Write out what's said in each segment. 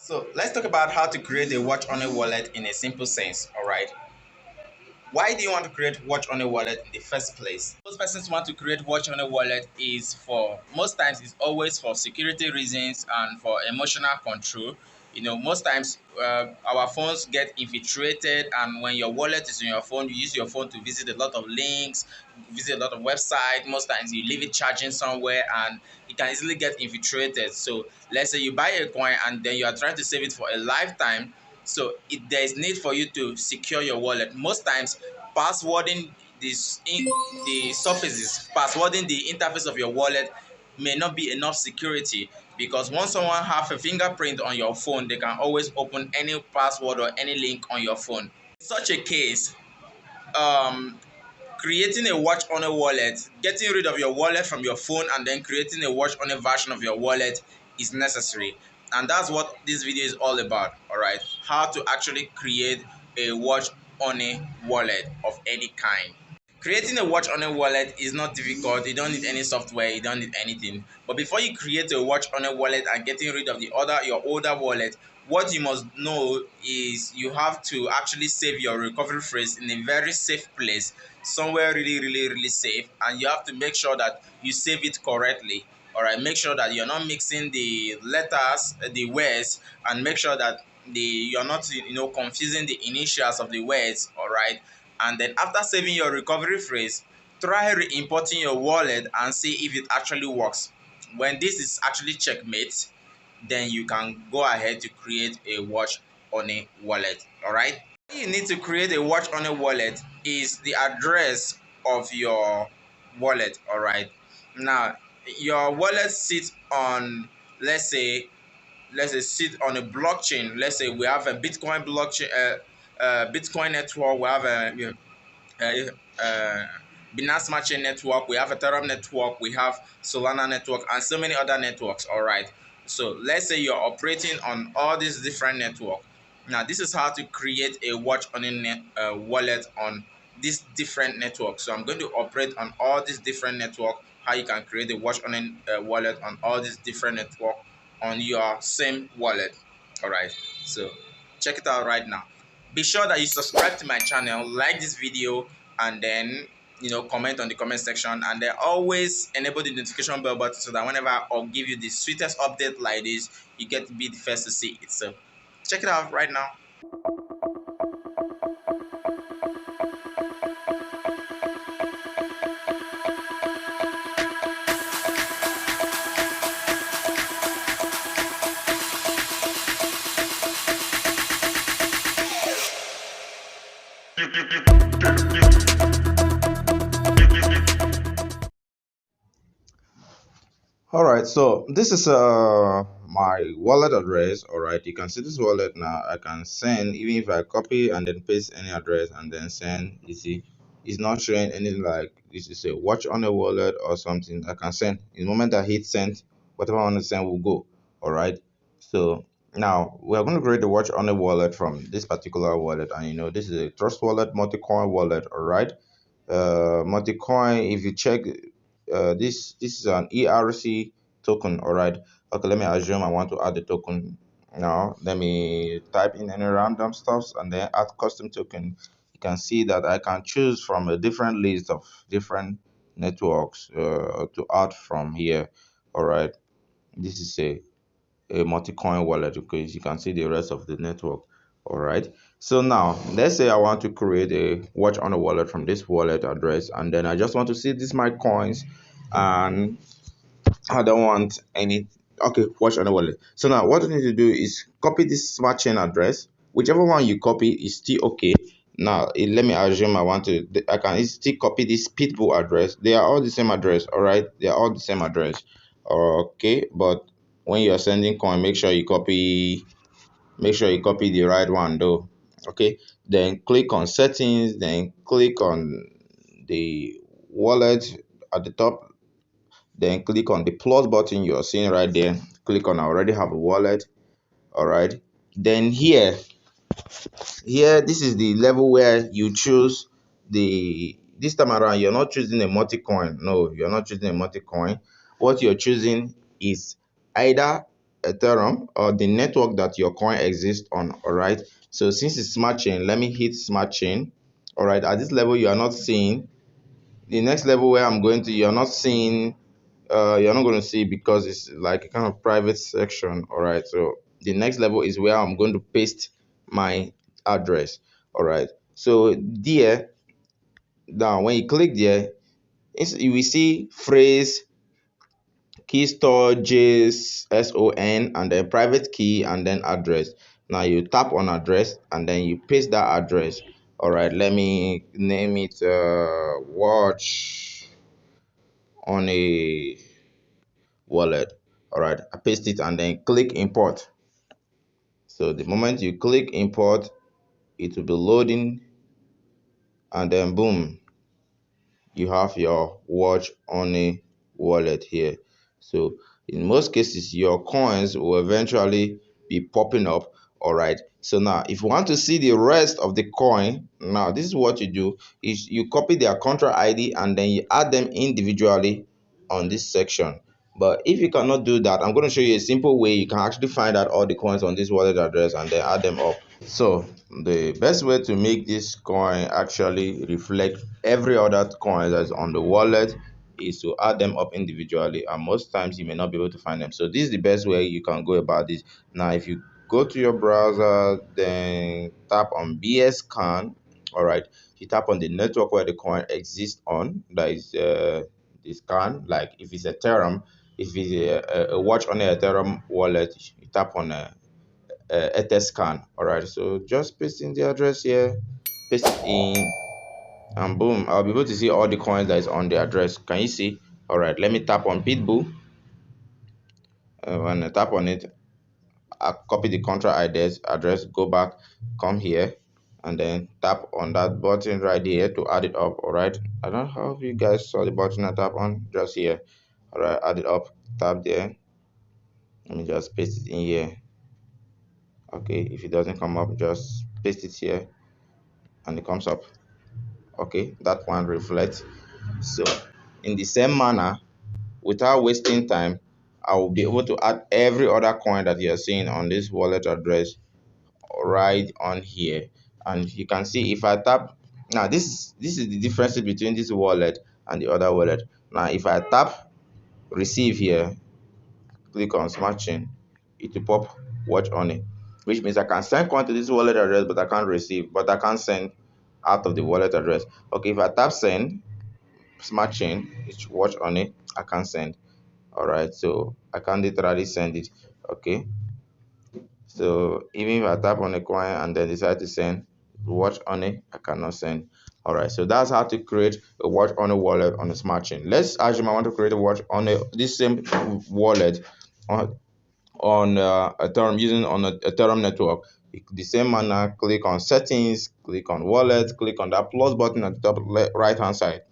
So let's talk about how to create a watch on a wallet in a simple sense. All right. Why do you want to create watch on a wallet in the first place? Most persons want to create watch on a wallet is for most times it's always for security reasons and for emotional control. Most times our phones get infiltrated, and when your wallet is on your phone, you use your phone to visit a lot of links, visit a lot of websites. Most times you leave it charging somewhere, and it can easily get infiltrated. So let's say you buy a coin and then you are trying to save it for a lifetime. So there is need for you to secure your wallet. Most times, passwording the surfaces, passwording the interface of your wallet may not be enough security, because once someone have a fingerprint on your phone, they can always open any password or any link on your phone. In such a case, creating a watch on a wallet, getting rid of your wallet from your phone and then creating a watch on a version of your wallet is necessary. And that's what this video is all about. All right, how to actually create a watch on a wallet of any kind. Creating a watch on a wallet is not difficult. You don't need any software, you don't need anything. But before you create a watch on a wallet and getting rid of your older wallet, what you must know is you have to actually save your recovery phrase in a very safe place, somewhere really safe, and you have to make sure that you save it correctly. All right, make sure that you're not mixing the letters, the words, and make sure that you're not confusing the initials of the words. All right, and then after saving your recovery phrase, try re-importing your wallet and see if it actually works. When this is actually checkmate, then you can go ahead to create a watch on a wallet. All right, what you need to create a watch on a wallet is the address of your wallet. All right, now your wallet sits on, let's say sit on a blockchain. Let's say we have a Bitcoin blockchain, Bitcoin network. We have a Binance Smartchain network. We have a Ethereum network. We have Solana network, and so many other networks. All right. So let's say you're operating on all these different networks. Now, this is how to create a watch on a wallet on these different networks. So I'm going to operate on all these different networks. How you can create a watch on a wallet on all these different networks on your same wallet. All right, so check it out right now. Be sure that you subscribe to my channel, like this video, and then comment on the comment section, and then always enable the notification bell button so that whenever I'll give you the sweetest update like this, you get to be the first to see it. So check it out right now. All right, so this is my wallet address. All right, you can see this wallet now. I can send, even if I copy and then paste any address and then send. You see, it's not showing anything like this is a watch on a wallet or something. I can send. In the moment I hit send, whatever I want to send will go. All right, so now we are going to create the watch on a wallet from this particular wallet, and this is a trust wallet, multi-coin wallet. All right, multi-coin. If you check. This is an ERC token. All right, okay, let me assume I want to add the token. Now let me type in any random stuffs and then add custom token. You can see that I can choose from a different list of different networks to add from here. All right, this is a multi-coin wallet. Okay, you can see the rest of the network. All right, so now let's say I want to create a watch on a wallet from this wallet address, and then I just want to see this my coins, and I don't want any. Okay, watch on a wallet. So now what I need to do is copy this smart chain address. Whichever one you copy is still okay. Now let me assume I can still copy this Pitbull address. They are all the same address. All right, they are all the same address. Okay, but when you are sending coin, make sure you copy the right one though. Okay, then click on settings, then click on the wallet at the top, then click on the plus button you are seeing right there. Click on I already have a wallet. All right, then here this is the level where you choose this time around. You're not choosing a multi-coin. No, you're not choosing a multi-coin. What you're choosing is either Ethereum or the network that your coin exists on. All right, so since it's smart chain, let me hit smart chain. All right, at this level you are not seeing. The next level where I'm going to, you're not seeing, you're not going to see because it's like a kind of private section. All right, so the next level is where I'm going to paste my address. All right, so there, now when you click there, you will see phrase key storages son and then private key and then address. Now you tap on address and then you paste that address. All right, let me name it watch on a wallet. All right, I paste it and then click import. So the moment you click import, it will be loading and then boom, you have your watch on a wallet here. So in most cases your coins will eventually be popping up. All right, so now if you want to see the rest of the coin, now this is what you do: is you copy their contract ID and then you add them individually on this section. But if you cannot do that, I'm going to show you a simple way you can actually find out all the coins on this wallet address and then add them up. So the best way to make this coin actually reflect every other coin that's on the wallet is to add them up individually, and most times you may not be able to find them. So this is the best way you can go about this. Now if you go to your browser, then tap on bscan. All right, you tap on the network where the coin exists on, that is the scan. Like if it's Ethereum, if it's a watch on the Ethereum wallet, you tap on 𝗕𝗜𝗡𝗔𝗏. All right, so just paste in the address here, paste it in, and boom, I'll be able to see all the coins that is on the address. Can you see? All right, let me tap on pitbull. When I tap on it, I copy the contract address, go back, come here, and then tap on that button right here to add it up. All right, I don't know if you guys saw the button I tap on just here. All right, add it up, tap there. Let me just paste it in here. Okay, if it doesn't come up, just paste it here and it comes up. Okay, that one reflects. So in the same manner, without wasting time, I will be able to add every other coin that you're seeing on this wallet address right on here. And you can see if I tap, now this is the difference between this wallet and the other wallet. Now if I tap receive here, click on smart chain, it will pop watch on it, which means I can send coin to this wallet address, but I can't receive, but I can't send out of the wallet address. Okay, if I tap send smart chain, it's watch on it, I can't send. All right, so I can literally send it. Okay, so even if I tap on a coin and then decide to send watch on it, I cannot send. All right, so that's how to create a watch on a wallet on a smart chain. Let's assume I want to create a watch on this same wallet on Ethereum, using on a Ethereum network. The same manner, click on settings, click on wallet, click on that plus button at the top right hand side,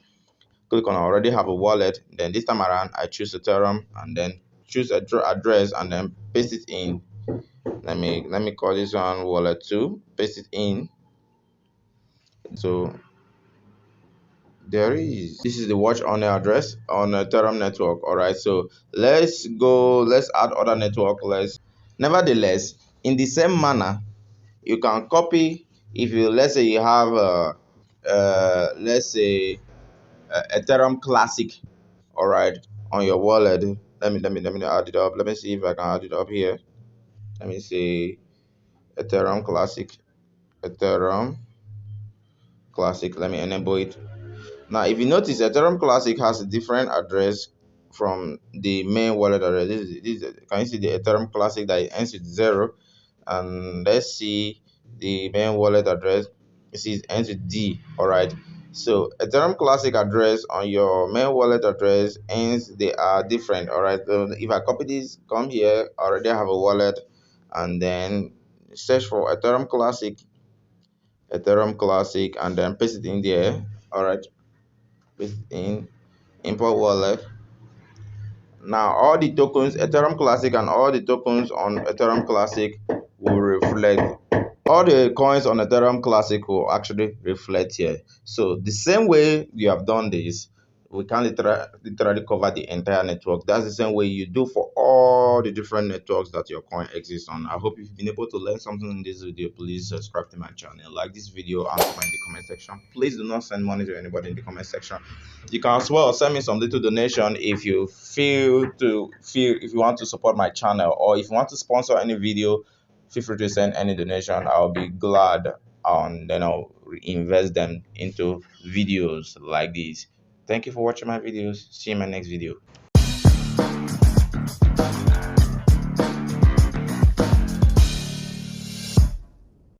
click on I already have a wallet. Then this time around I choose Ethereum and then choose address and then paste it in. Let me call this one wallet 2, paste it in. So there is, this is the watch on the address on Ethereum network. All right, so let's add other network. Nevertheless, in the same manner, you can copy. If you, let's say you have let's say Ethereum Classic, all right, on your wallet. Let me add it up. Let me see if I can add it up here. Let me see Ethereum Classic. Let me enable it. Now if you notice, Ethereum Classic has a different address from the main wallet address. Can you see the Ethereum Classic that ends with 0? And let's see the main wallet address. It ends with D. All right, so Ethereum Classic address on your main wallet address ends, they are different. All right, so if I copy this, come here, I already have a wallet, and then search for Ethereum Classic, and then paste it in there. All right, paste it in, import wallet. Now all the tokens Ethereum Classic and all the tokens on Ethereum Classic will reflect, all the coins on Ethereum Classic will actually reflect here. So the same way you have done this, we can't literally cover the entire network. That's the same way you do for all the different networks that your coin exists on. I hope you've been able to learn something in this video. Please subscribe to my channel, like this video, and comment in the comment section. Please do not send money to anybody in the comment section. You can as well send me some little donation if you if you want to support my channel, or if you want to sponsor any video. Feel free to send any donation. I'll be glad, and then I'll invest them into videos like these. Thank you for watching my videos. See you in my next video.